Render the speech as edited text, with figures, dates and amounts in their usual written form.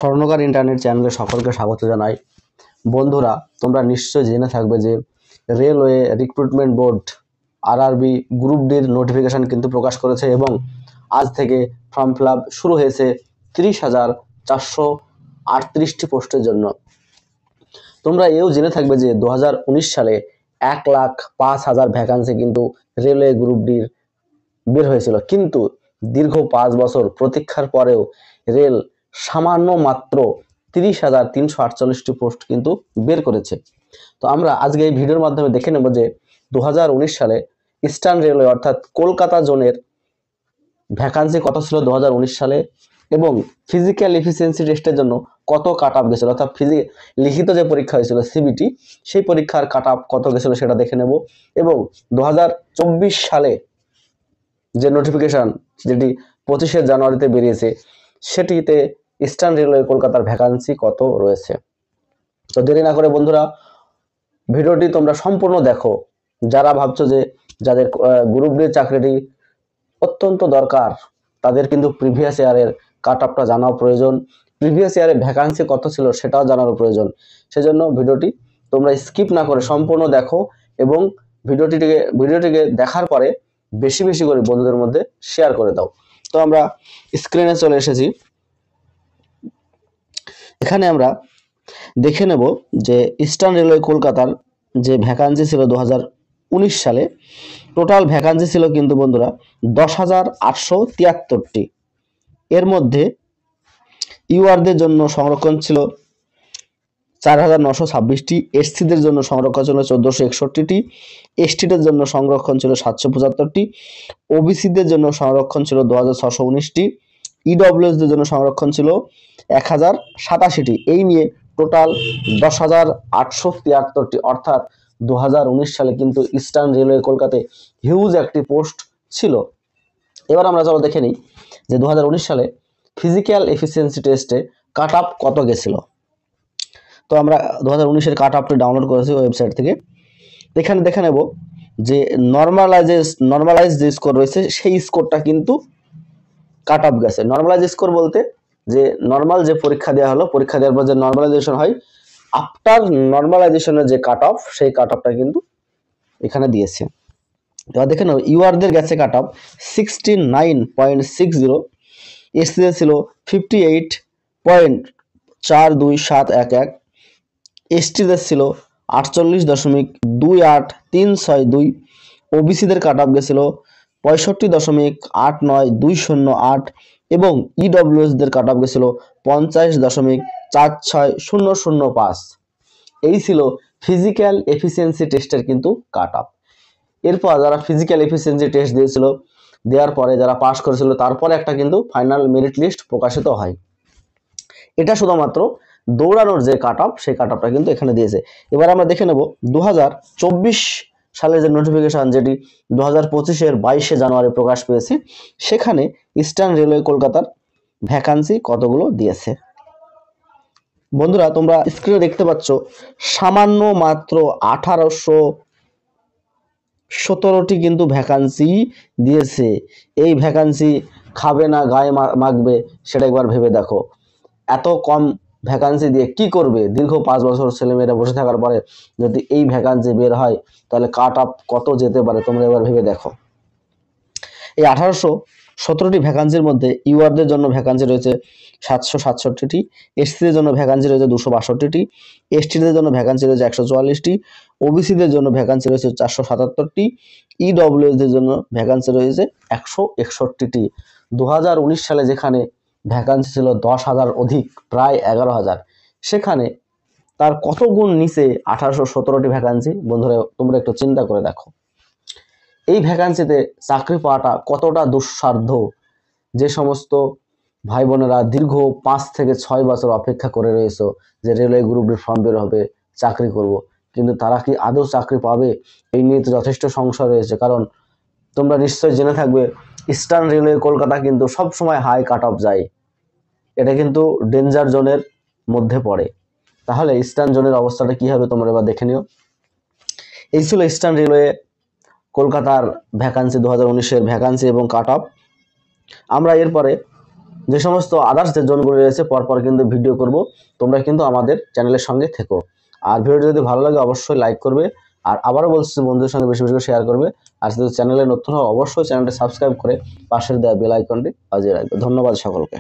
স্বর্ণকার ইন্টারনেট চ্যানেলে সকলকে স্বাগত জানাই। বন্ধুরা, তোমরা নিশ্চয়ই জেনে থাকবে যে railway recruitment board RRB group ডির নোটিফিকেশন কিন্তু প্রকাশ করেছে এবং আজ থেকে ফর্ম ফিল আপ শুরু হয়েছে 30,438টি পোস্টের জন্য। তোমরা এও জেনে থাকবে যে 2019 সালে 1,05,000 ভ্যাকান্সি কিন্তু রেলওয়ে গ্রুপ ডির বের হয়েছিল, কিন্তু দীর্ঘ 5 বছর প্রতীক্ষার পরেও রেল সামান্য মাত্র 30,348টি পোস্ট কিন্তু বের করেছে। তো আমরা আজকে এই ভিডিওর মাধ্যমে দেখে নেব যে 2019 সালে ইস্টার্ন রেলওয়ে অর্থাৎ কলকাতা জোনের ভ্যাকান্সি কত ছিল 2019 সালে এবং ফিজিক্যাল এফিসিয়েন্সি টেস্টের জন্য কত কাট অফ গেছিল, অর্থাৎ লিখিত যে পরীক্ষা হয়েছিল সিবিটি, সেই পরীক্ষার কাট অফ কত গেছিল সেটা দেখে নেব এবং 2024 সালে যে নোটিফিকেশন যেটি 25শে জানুয়ারিতে বেরিয়েছে সেটিতে ইস্টার্ন রেলওয়ে কলকাতার ভ্যাকান্সি কত রয়েছে। তো দেরি না করে বন্ধুরা ভিডিওটি তোমরা সম্পূর্ণ দেখো। যারা ভাবছো যে যাদের গ্রুপ ডি চাকরিটি অত্যন্ত দরকার তাদের কিন্তু প্রিভিয়াস ইয়ারের কাট অফটা জানাও প্রয়োজন, প্রিভিয়াস ইয়ারে ভ্যাকান্সি কত ছিল সেটাও জানার প্রয়োজন। সেজন্য ভিডিওটি তোমরা স্কিপ না করে সম্পূর্ণ দেখো এবং ভিডিওটিকে দেখার পরে বেশি বেশি করে বন্ধুদের মধ্যে শেয়ার করে দাও। তো আমরা স্ক্রিনে চলে এসেছি। এখানে আমরা দেখে নেব যে ইস্টার্ন রেলওয়ে কলকাতার যে ভ্যাকান্সি ছিল 2019 সালে টোটাল ভ্যাকান্সি ছিল কিন্তু বন্ধুরা 10,873টি। এর মধ্যে ইউআরদের জন্য সংরক্ষণ ছিল 4,926টি, এসসিদের জন্য সংরক্ষণ ছিল 1,461টি, এসটিদের জন্য সংরক্ষণ ছিল 775টি, ওবিসিদের জন্য সংরক্ষণ ছিল 2,619টি, ইডব্লিউএসদের জন্য সংরক্ষণ ছিল 1,087টি। এই নিয়ে টোটাল 10,873টি, অর্থাৎ 2019 সালে কিন্তু ইস্টার্ন রেলওয়ে কলকাতায় হিউজ একটি পোস্ট ছিল। এবার আমরা চলো দেখে নিই যে 2019 সালে ফিজিক্যাল এফিসিয়েন্সি টেস্টে কাট অফ কত গেছিল। তো আমরা 2019-এর কাট অফটি ডাউনলোড করেছি ওয়েবসাইট থেকে। এখানে দেখে নেব যে নর্মালাইজ যে স্কোর রয়েছে সেই স্কোরটা কিন্তু কাট অফ গেছে। নর্মালাইজ স্কোর বলতে যে নর্মাল যে পরীক্ষা দেওয়া হলো, পরীক্ষা দেওয়ার পর যে নর্মালাইজেশন হয়, আফটার নর্মালাইজেশনের যে কাট অফ সেই কাট অফটা কিন্তু এখানে দিয়েছে। এবার দেখে নাও ইউআরদের গেছে কাট অফ 69.60, এসসিদের ছিল 58.42711, এসটিদের ছিল 48.28362, ওবিসিদের কাট অফ গেছিল 65.89208 এবং ইডব্লিউএসদের কাট অফ গেছিল 50.46005। এই ছিল ফিজিক্যাল এফিসিয়েন্সি টেস্টের কিন্তু কাট অফ। এরপর যারা ফিজিক্যাল এফিসিয়েন্সি টেস্ট দিয়েছিল, দেওয়ার পরে যারা পাস করেছিল তারপরে একটা কিন্তু ফাইনাল মেরিট লিস্ট প্রকাশিত হয়। এটা শুধুমাত্র দৌড়ানোর যে কাট অফ সেই কাট অফটা কিন্তু এখানে দিয়েছে। এবার আমরা দেখে নেব 2024 সালের যে নোটিফিকেশন যেটি 2025-এর 22শে জানুয়ারি প্রকাশ পেয়েছে, সেখানে ইস্টার্ন রেলওয়ে কলকাতার ভ্যাকান্সি কতগুলো দিয়েছে। বন্ধুরা তোমরা স্ক্রিনে দেখতে পাচ্ছ সামান্য মাত্র 1,817টি কিন্তু ভ্যাকান্সি দিয়েছে। এই ভ্যাকান্সি খাবে না গায়ে মাখবে সেটা একবার ভেবে দেখো। এত কম ভ্যাকান্সি দিয়ে কি করবে? দীর্ঘ 5 বছর ছেলেমেয়েরা বসে থাকার পরে যদি এই ভ্যাকান্সি বের হয় তাহলে কাট অফ কত যেতে পারে তোমরা এবার ভেবে দেখো। এই 1,817টি ভ্যাকান্সির মধ্যে ইউআরদের জন্য ভ্যাকান্সি রয়েছে 767টি, এসসিদের জন্য ভ্যাকান্সি রয়েছে 262টি, এসটিদের জন্য ভ্যাকান্সি রয়েছে 144টি, ওবিসিদের জন্য ভ্যাকান্সি রয়েছে 477টি, ইডব্লিউএসদের জন্য ভ্যাকান্সি রয়েছে 161টি। 2019 সালে যেখানে ভ্যাকান্সি ছিল 10,000 অধিক, প্রায় 11,000, সেখানে তার কত গুণ নিচে 1,817টি ভ্যাকান্সি। বন্ধুরা তোমরা একটু চিন্তা করে দেখো এই ভ্যাকান্সিতে চাকরি পাওয়াটা কতটা দুঃসাধ্য। যে সমস্ত ভাই বোনেরা দীর্ঘ 5 থেকে 6 বছর অপেক্ষা করে রয়েছে যে রেলওয়ে গ্রুপ ডি ফর্ম বের হবে, চাকরি করব, কিন্তু তারা কি আদৌ চাকরি পাবে? এই নিয়ে তো যথেষ্ট সংশয় রয়েছে। কারণ তোমরা নিশ্চয়ই জেনে থাকবে ইস্টার্ন রেলওয়ে কলকাতা কিন্তু সবসময় হাই কাট অফ যায়। এটা কিন্তু ডেঞ্জার জোনের মধ্যে পড়ে। তাহলে ইস্টার্ন জোনের অবস্থাটা কি হবে তোমরা এবার দেখে নিও। এই ছিল ইস্টার্ন রেলওয়ে কলকাতার ভ্যাকান্সি, 2019-এর ভ্যাকান্সি এবং কাট অফ। আমরা এরপরে যে সমস্ত আদার্স যে জোনগুলো রয়েছে পরপর কিন্তু ভিডিও করব, তোমরা কিন্তু আমাদের চ্যানেলের সঙ্গে থেকো। আর ভিডিওটি যদি ভালো লাগে অবশ্যই লাইক করবে, আর আবারও বলছি বন্ধুদের সঙ্গে বেশি বেশি করে শেয়ার করবে। আর যদি চ্যানেলে নতুন হয় অবশ্যই চ্যানেলটি সাবস্ক্রাইব করে পাশের দেওয়া বেল আইকনটি বাজিয়ে রাখবে। ধন্যবাদ সকলকে।